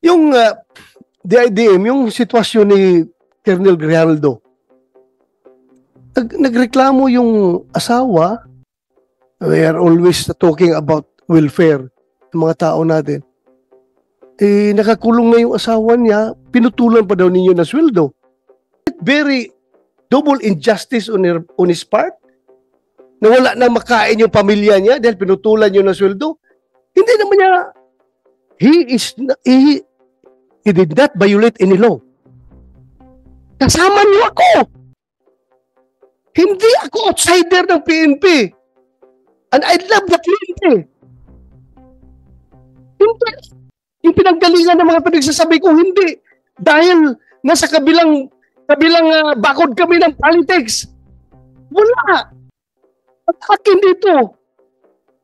Yung DIDM, yung sitwasyon ni Colonel Grijaldo, nagreklamo yung asawa. We are always talking about welfare ng mga tao natin. Nakakulong na yung asawa niya, pinutulan pa daw ninyo ng sweldo. Very double injustice on his part, na wala na makain yung pamilya niya dahil pinutulan nyo ng sweldo. Hindi naman niya, he did not violate any law. Kasama niyo ako. Hindi ako outsider ng PNP. And I love the PNP. Hindi. Yung pinanggalingan ng mga pinagsasabi ko, hindi. Dahil nasa kabilang bakod kami ng politics. Wala. At akin dito.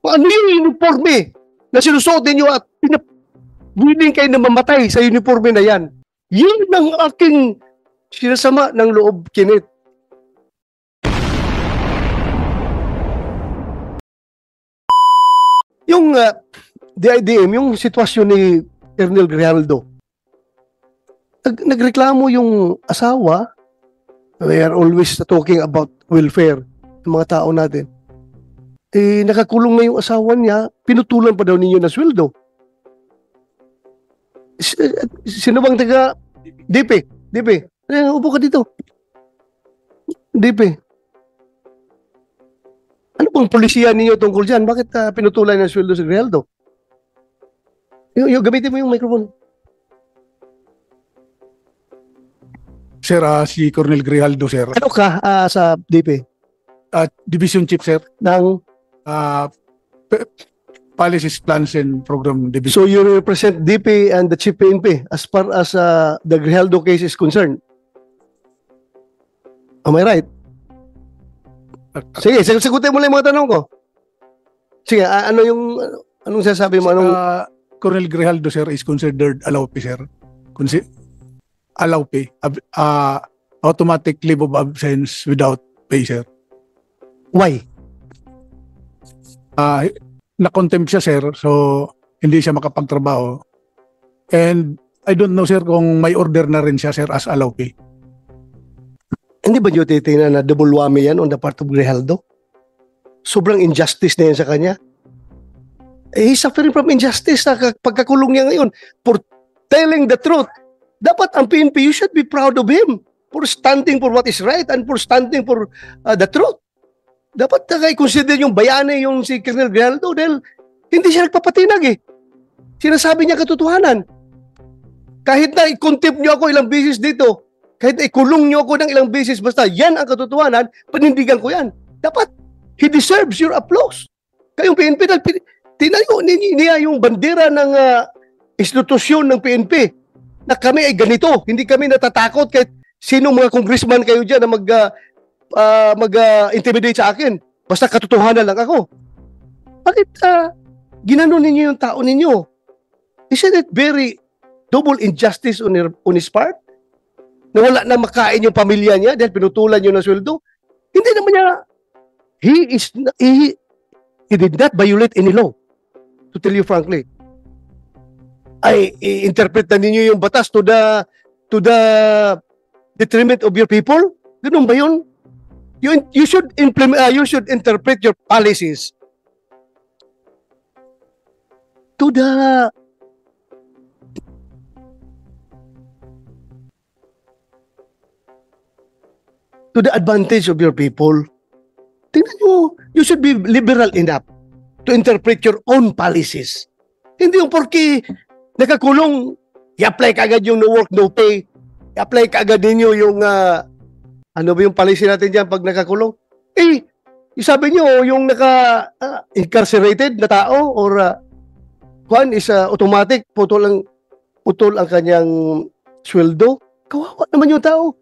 Ano yung uniforme na sinusuot ninyo at willing kayo na mamatay sa uniforme na yan. Yun ang aking sinasama ng loob, Kenneth. Yung DIDM, yung sitwasyon ni Colonel Grijaldo, nagreklamo yung asawa. We are always talking about welfare ng mga tao natin. Nakakulong na yung asawa niya, pinutulan pa daw ninyo ng sweldo. Sino bang taga DP? Upo ka dito. DP. Ano bang polisiya ninyo tungkol dyan? Bakit pinutulan ng sweldo si Grijaldo? Gamitin mo yung microphone. Sir, si Colonel Grijaldo, sir. Ano ka sa DP? Division Chief, sir. Ng? Policies, Plans, and Program Division. So you represent DP and the Chief PNP as far as the Grijaldo case is concerned? Am I right? Sige, sagutin mo lang yung mga tanong ko. Sige, anong sasabi mo? Colonel Grijaldo, sir, is considered allowpay, sir. Allowpay. Automatic leave of absence without pay, sir. Why? Na-contempt siya, sir, so hindi siya makapagtrabaho. And I don't know, sir, kung may order na rin siya, sir, as allowpay. Hindi ba nyo titingnan na double whammy yan on the part of Grijaldo? Sobrang injustice na yan sa kanya. He's suffering from injustice sa pagkakulong niya ngayon for telling the truth. Dapat ang PNP, you should be proud of him for standing for what is right and for standing for the truth. Dapat i-consider yung bayani yung si Colonel Grijaldo dahil hindi siya nagpapatinag eh. Sinasabi niya katotohanan. Kahit na i-contempt niyo ako ilang beses dito, kahit na ikulong niyo ako ng ilang beses, basta yan ang katotohanan, panindigan ko yan. Dapat, he deserves your applause. Kayong PNP, tinayo niya yung bandera ng institusyon ng PNP na kami ay ganito. Hindi kami natatakot kahit sinong mga congressman kayo dyan na mag-intimidate sa akin. Basta katotohanan lang ako. Bakit ginanon ninyo yung tao ninyo? Isn't it very double injustice on his part? Na wala na makain yung pamilya niya dahil pinutulan nyo ng sweldo? Hindi naman niya, he did not violate any law. To tell you frankly. Ay, i-interpret na ninyo yung batas to the detriment of your people? Ganun ba yun? You should interpret your policies to the advantage of your people. Tingnan nyo, you should be liberal enough to interpret your own policies. Hindi yung porke nakakulong, i-apply ka agad yung no work, no pay. I-apply ka agad ninyo yung ano ba yung policy natin dyan pag nakakulong? Yung sabi nyo, yung incarcerated na tao or one is automatic, putol ang kanyang sweldo. Kawawa naman yung tao.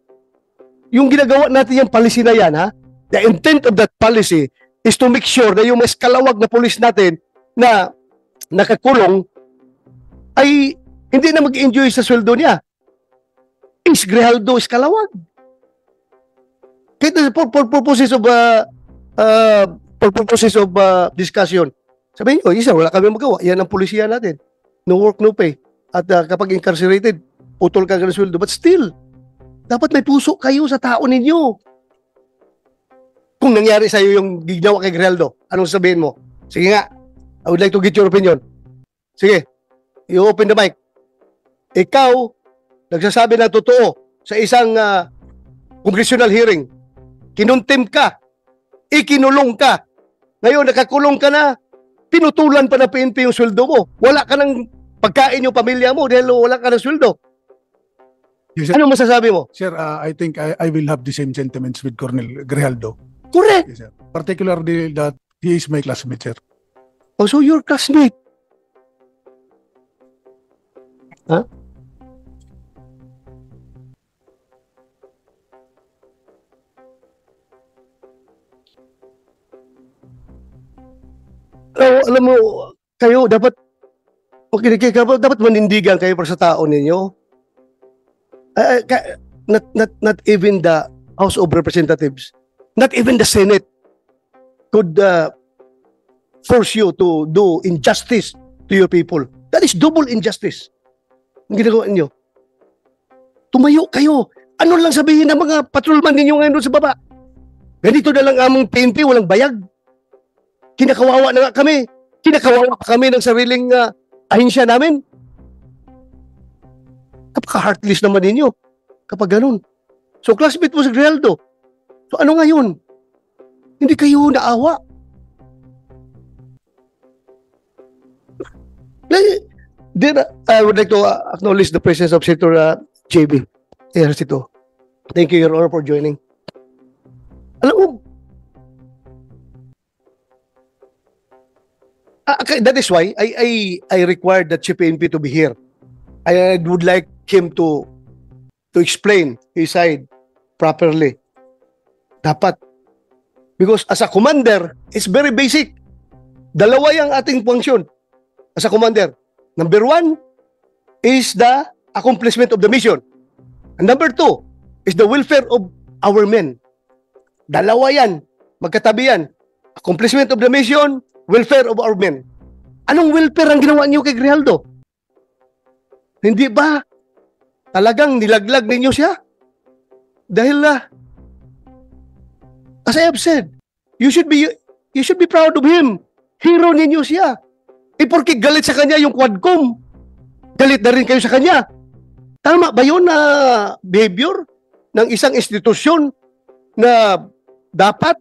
Yung ginagawa natin yung policy na yan, ha? The intent of that policy is to make sure na yung mas kalawag na police natin na nakakulong ay hindi na mag-enjoy sa sweldo niya. Is Grijaldo is kalawag. Kahit for purposes of discussion, sabihin nyo, isa, wala kami magawa. Yan ang polisiya natin. No work, no pay. at kapag incarcerated, putol ka ng sweldo. But still, dapat may puso kayo sa tao ninyo. Kung nangyari sa'yo yung ginawa kay Grijaldo, anong sabihin mo? Sige nga, I would like to get your opinion. Sige, you open the mic. Ikaw, nagsasabi na totoo sa isang congressional hearing. Kinuntim ka, ikinulong ka. Ngayon, nakakulong ka na, pinutulan pa na PNP yung sweldo mo. Wala ka ng pagkain yung pamilya mo dahil wala ka ng sweldo. Yes, sir. Ano masasabi mo? Sir, I think I will have the same sentiments with Colonel Grijaldo. Correct. Yes, sir. Particularly that he is my classmate, sir. Oh, so your classmate. Huh? Oh, alam mo, kayo dapat dapat manindigan kayo para sa tao ninyo. Not even the House of Representatives, not even the Senate could force you to do injustice to your people. That is double injustice. Ang ginagawa ninyo. Tumayo kayo. Ano lang sabihin ng mga patrolman ninyo ngayon doon sa baba? Ganito na lang among PNP, walang bayag. Kinakawawa na nga kami. Kinakawawa pa kami ng sariling ahensya namin. Napaka-heartless naman ninyo kapag ganun. So, classmate mo si Grijaldo. So, ano ngayon? Hindi kayo naawa. Then, I would like to acknowledge the presence of Senator JB. Ejercito. Thank you, Your Honor, for joining. Alam mo, that is why I required the Chief PNP to be here. I would like him to explain his side properly. Dapat. Because as a commander, it's very basic. Dalawa yung ating function as a commander. Number one is the accomplishment of the mission. And number two is the welfare of our men. Dalawa yan. Magkatabi yan. Accomplishment of the mission, welfare of our men. Anong welfare ang ginawa niyo kay Grijaldo? Hindi ba talagang nilaglag ninyo siya? Dahil as I have said, you should be proud of him. Hero ninyo siya. Porke galit sa kanya yung Quadcom, galit na rin kayo sa kanya. Tama ba yun na behavior ng isang institusyon na dapat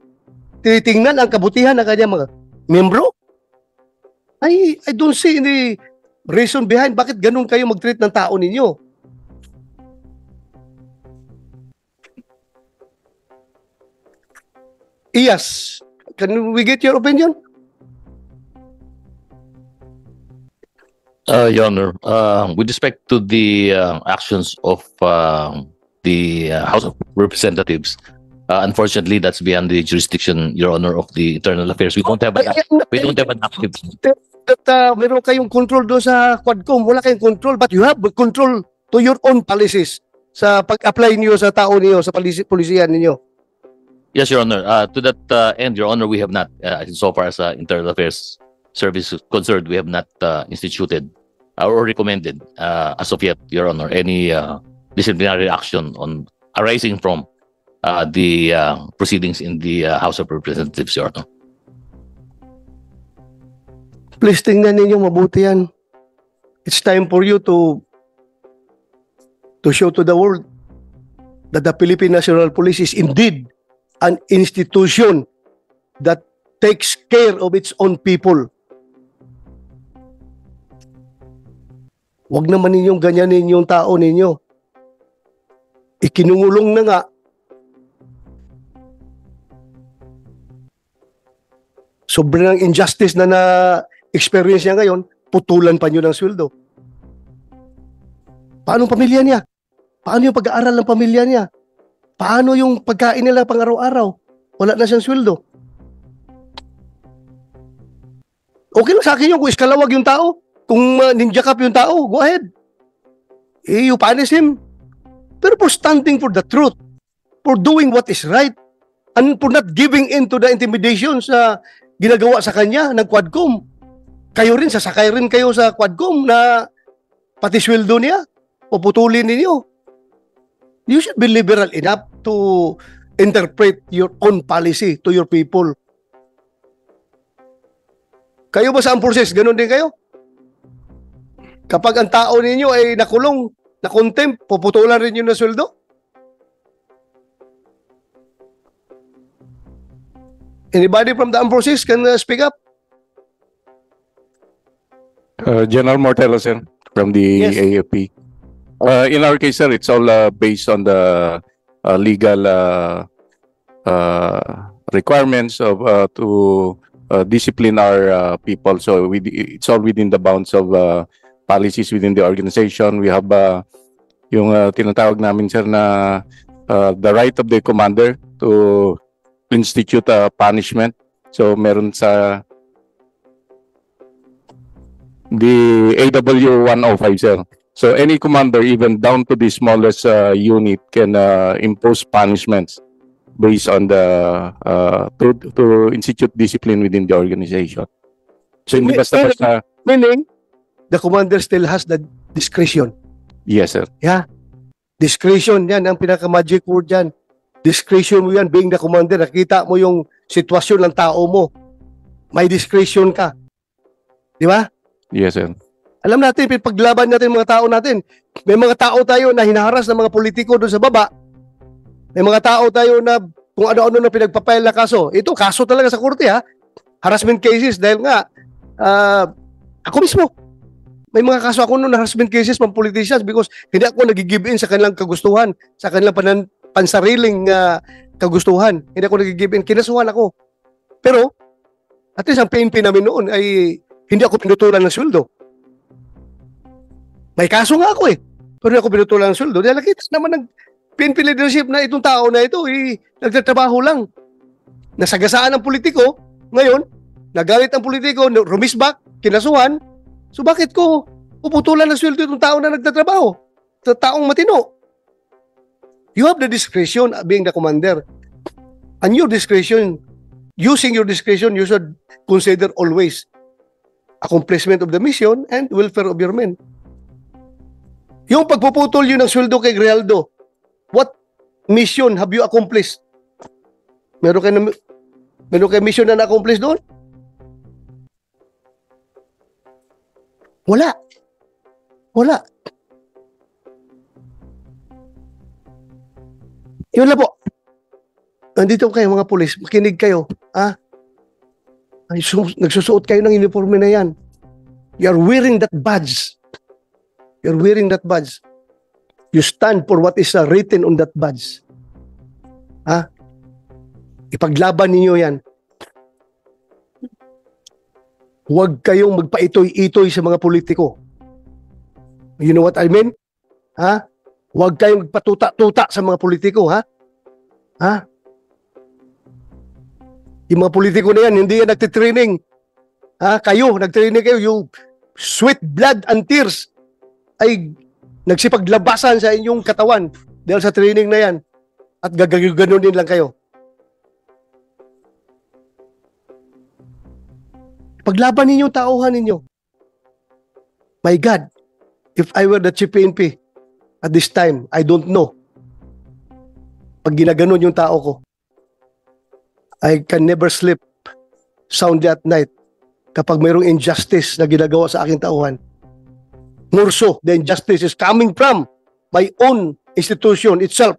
tinitingnan ang kabutihan ng kanyang mga membro? I don't see any reason behind bakit ganun kayo mag-treat ng tao ninyo. Yes. Can we get your opinion? Your Honor, with respect to the actions of the House of Representatives, unfortunately, that's beyond the jurisdiction, Your Honor, of the Internal Affairs. We don't have an active. That meron kayong control doon sa Quadcom. Wala kayong control, but you have control to your own policies sa pag-apply niyo sa tao niyo, sa polisiyan niyo. Yes, Your Honor. To that end, Your Honor, we have not, so far as Internal Affairs Service is concerned, we have not instituted or recommended as of yet, Your Honor, any disciplinary action on arising from the proceedings in the House of Representatives, Your Honor. Please tingnan ninyo mabuti yan. It's time for you to show to the world that the Philippine National Police is indeed an institution that takes care of its own people. Huwag naman ninyong ganyanin yung tao ninyo. Ikinungulong na nga. Sobrang injustice na na-experience niya ngayon, putulan pa niyo ng sweldo. Paano ang pamilya niya? Paano yung pag-aaral ng pamilya niya? Paano yung pagkain nila pang araw-araw? Wala na siyang sweldo. Okay lang sa akin yun kung iskalawag yung tao. Kung ninja cap yung tao, go ahead. You punish him. Pero for standing for the truth, for doing what is right, and for not giving in to the intimidations na ginagawa sa kanya ng Quadcom. Kayo rin, sasakay rin kayo sa Quadcom na Pati sweldo niya, puputulin ninyo. You should be liberal enough to interpret your own policy to your people. Kayo ba sa armed forces? Ganon din kayo? Kapag ang tao ninyo ay nakulong, na-contempt, puputulan rin yun ng sweldo? Anybody from the armed forces can speak up? General Mortello, sir, from the Yes. AFP. In our case, sir, it's all based on the legal requirements of to discipline our people. So it's all within the bounds of policies within the organization. We have yung tinatawag namin, sir, na the right of the commander to institute a punishment. So meron sa the AW 105, sir. So any commander, even down to the smallest unit, can impose punishments based on the to institute discipline within the organization. So hindi basta-basta. Meaning, the commander still has the discretion. Yes, sir. Discretion, yan ang pinaka-magic word yan. Discretion mo yan, being the commander. Nakita mo yung sitwasyon ng tao mo. May discretion ka. Di ba? Yes, sir. Alam natin, paglaban natin mga tao natin. May mga tao tayo na hinaharas ng mga politiko doon sa baba. May mga tao tayo na kung ano-ano na pinagpapail na kaso. Ito, kaso talaga sa korte, ha? Harassment cases dahil nga, ako mismo, may mga kaso ako noon na harassment cases from politicians because hindi ako nag-give in sa kanilang kagustuhan, sa kanilang pansariling kagustuhan. Hindi ako nag-give in. Kinasuhan ako. Pero, at least ang PNP namin noon ay hindi ako pinutulan ng sweldo. May kaso nga ako eh. Pero hindi ako pinutulan ng sweldo. Dahil nakita naman ng PNP leadership na itong tao na ito nagtatrabaho lang. Nasagasaan ng politiko. Ngayon, nagalit ang politiko, rumisbak, kinasuhan. So bakit ko puputulan ng sweldo itong tao na nagtatrabaho? Taong matino. You have the discretion being the commander. And your discretion, using your discretion, you should consider always accomplishment of the mission and welfare of your men. Yung pagpuputol yun ng sweldo kay Grijaldo, what mission have you accomplished? Meron kayo mission na na-accomplish doon? Wala. Wala. Yun lang po. Nandito kayo mga pulis, makinig kayo. Nagsusuot kayo ng uniforme na yan. You are wearing that badge. You're wearing that badge. You stand for what is written on that badge. Ipaglaban ninyo yan. Huwag kayong magpaitoy-itoy sa mga politiko. You know what I mean? Huwag kayong magpatuta-tuta sa mga politiko, Yung mga politiko na yan, hindi yan nagtitraining. Kayo, nagtraining kayo. Yung sweat, blood, and tears ay nagsipaglabasan sa inyong katawan dahil sa training na yan. At gaganunin lang kayo. Paglaban ninyo, tauhan ninyo. My God, if I were the Chief PNP at this time, I don't know. Pag ginaganon yung tao ko, I can never sleep soundly at night kapag mayroong injustice na ginagawa sa aking tauhan. More so, the injustice is coming from my own institution itself.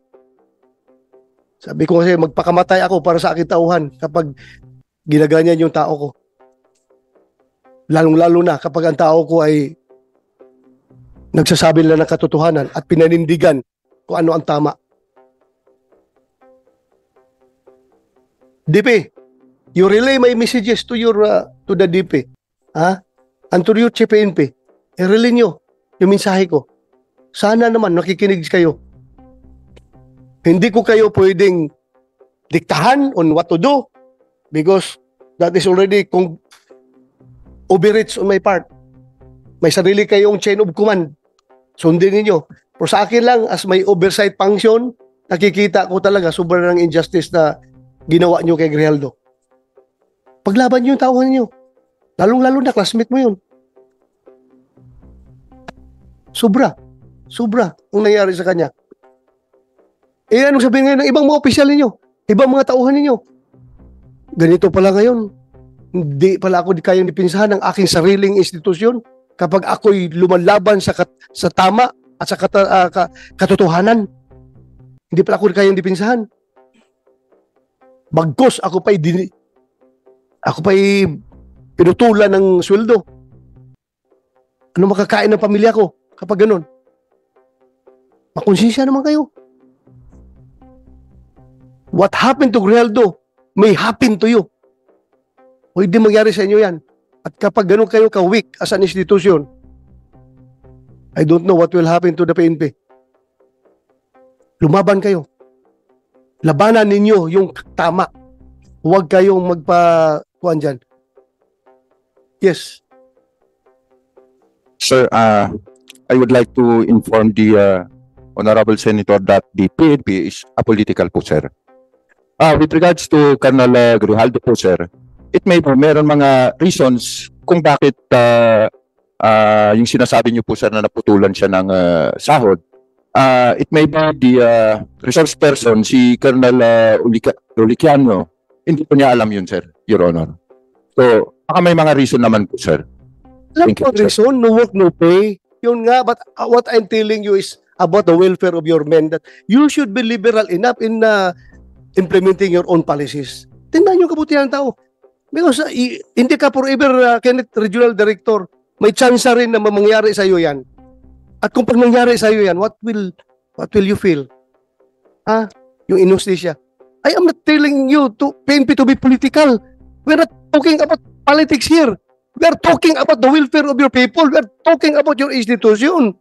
Sabi ko kasi magpakamatay ako para sa aking tauhan kapag ginaganyan yung tao ko. Lalong-lalo na kapag ang tao ko ay nagsasabi lang ng katotohanan at pinanindigan kung ano ang tama. DP, you relay my messages to your to the DP. And to your Chief PNP. I-relay nyo yung mensahe ko. Sana naman nakikinig kayo. Hindi ko kayo pwedeng diktahan on what to do because that is already overreach on my part. May sarili kayong chain of command. Sundin niyo. Pero sa akin lang, as may oversight function, nakikita ko talaga sobrang injustice na ginawa nyo kay Grijaldo. Paglaban nyo yung tauhan nyo. Lalong-lalo na, classmate mo yun. Sobra. Sobra ang nangyari sa kanya. Eh, anong sabihin ngayon ng ibang mga opisyal ninyo? Ibang mga tauhan ninyo? Ganito pala ngayon. Hindi pala ako kayang dipinsahan ng aking sariling institusyon kapag ako'y lumanlaban sa tama at sa katotohanan. Hindi pala ako kayang dipinsahan. Bagkos ako pa'y pinutulan ng sweldo. Ano makakain ng pamilya ko kapag ganun? Makonsensya naman kayo. What happened to Grijaldo may happen to you. Pwede mangyari sa inyo yan. At kapag ganun kayo ka-weak as an institution, I don't know what will happen to the PNP. Lumaban kayo. Labanan ninyo yung tama. Huwag kayong magpa-kuhan dyan. Yes. Sir, I would like to inform the Honorable Senator that the PNP is apolitical po, sir. With regards to Colonel Grijaldo po, sir, it may be meron mga reasons kung bakit yung sinasabi niyo po, sir, na naputulan siya ng sahod. It may be the resource person, si Colonel Uliciano, hindi po niya alam yun, sir, Your Honor. So, baka may mga reason naman po, sir. Alam Thank you, ko sir. reason, no work, no pay. Yun nga, but what I'm telling you is about the welfare of your men, that you should be liberal enough in implementing your own policies. Tingnan yung kabutihan ng tao. Because hindi ka forever, Kenneth, Regional Director, may chance rin na mangyari sa iyo yan. At kung pag nangyari sa iyo yan, what will you feel? Yung injustice. I am not telling you to PNP to be political. We're not talking about politics here. We are talking about the welfare of your people. We are talking about your institution.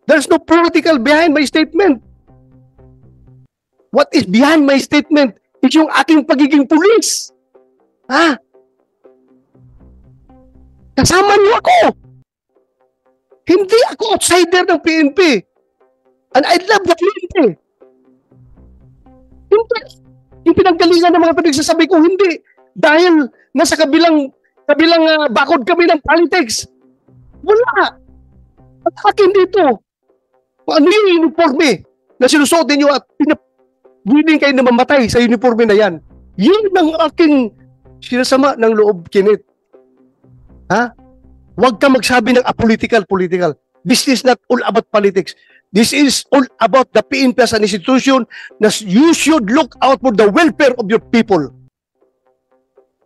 There's no political behind my statement. What is behind my statement is yung aking pagiging pulis. Kasama niyo ako. Hindi ako outsider ng PNP. And I love the PNP. Hindi. Yung pinanggalingan ng mga pinagsasabi ko, hindi. Dahil nasa kabilang bakod kami ng politics. Wala. At akin dito. Ano yung uniforme na sinusuot ninyo at willing kayo na mamatay sa uniforme na yan? Yun ang aking sinasama ng loob, Kenneth. Huwag ka magsabi ng apolitical. This is not all about politics. This is all about the PNP as an institution na you should look out for the welfare of your people.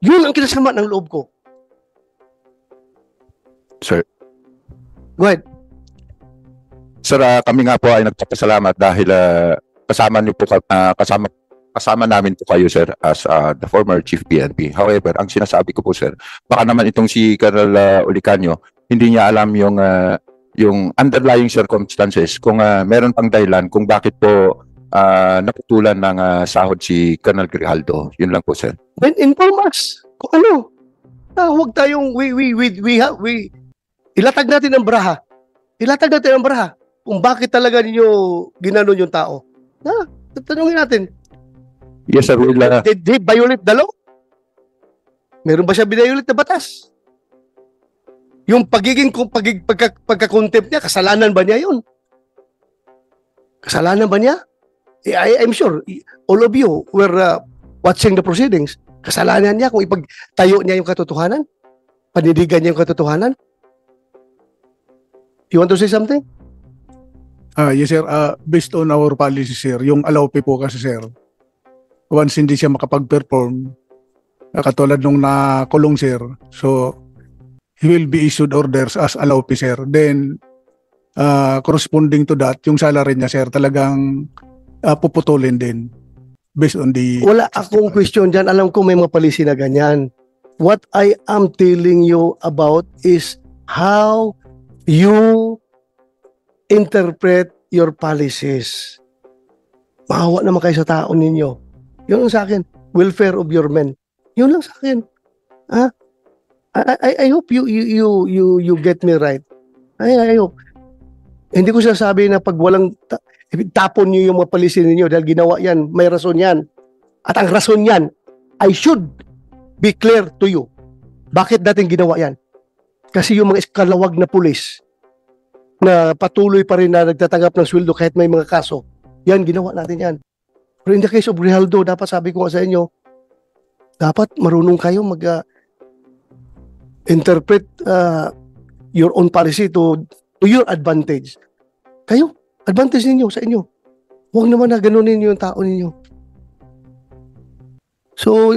Yun ang kinasama ng loob ko. Sir. Go ahead. Sir, kami nga po ay nagpapasalamat dahil kasama niyo po kasama namin po kayo, sir, as the former Chief PNP. However, ang sinasabi ko po, sir, baka naman itong si Colonel Ulicanio, hindi niya alam yung underlying circumstances, kung meron pang dahilan kung bakit po naputulan ng sahod si Colonel Grijaldo. Yun lang po, sir. Then inform us kung ano. Huwag tayong ilatag natin ang baraha. Ilatag natin ang baraha kung bakit talaga ninyo ginanon yung tao. Tanungin natin. Yes, sir. Did he violate the law? Meron ba siya binayulit na batas? Yung pagka-contempt niya, kasalanan ba niya yun? Kasalanan ba niya? I'm sure all of you were watching the proceedings. Kasalanan niya kung ipagtayo niya yung katotohanan? Panindigan niya yung katotohanan? You want to say something? Yes, sir. Based on our policy, sir, yung allowpay po kasi, sir, once hindi siya makapag-perform, katulad nung nakulong, sir, so he will be issued orders as allowpay, sir. Then, corresponding to that, yung salary niya, sir, talagang puputulin din based on the... Wala akong question dyan. Alam ko may mga policy na ganyan. What I am telling you about is how you interpret your policies. Maawa naman kayo sa tao ninyo. Yun lang sa akin. Welfare of your men. Yun lang sa akin. I hope you get me right. I hope. Hindi ko sinasabi na pag walang tapon niyo yung mga policy ninyo dahil ginawa yan, may rason yan. At ang rason yan, I should be clear to you. Bakit dating ginawa yan? Kasi yung mga kalawag na pulis, na patuloy pa rin na nagtatanggap ng sweldo kahit may mga kaso. Yan, ginawa natin yan. Pero in the case of Grijaldo, dapat sabi ko nga sa inyo, dapat marunong kayo interpret your own policy to your advantage. Kayo, advantage ninyo sa inyo. Huwag naman na ganunin yung tao ninyo. So,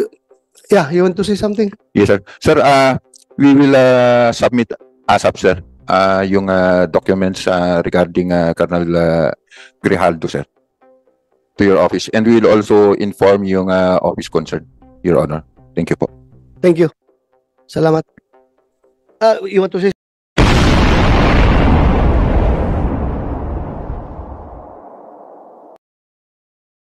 yeah, you want to say something? Yes, sir. Sir, we will submit ASAP, sir, yung documents regarding Colonel Grijaldo, sir, to your office. And we will also inform yung office concerned, Your Honor. Thank you po. Thank you. Salamat. You want to say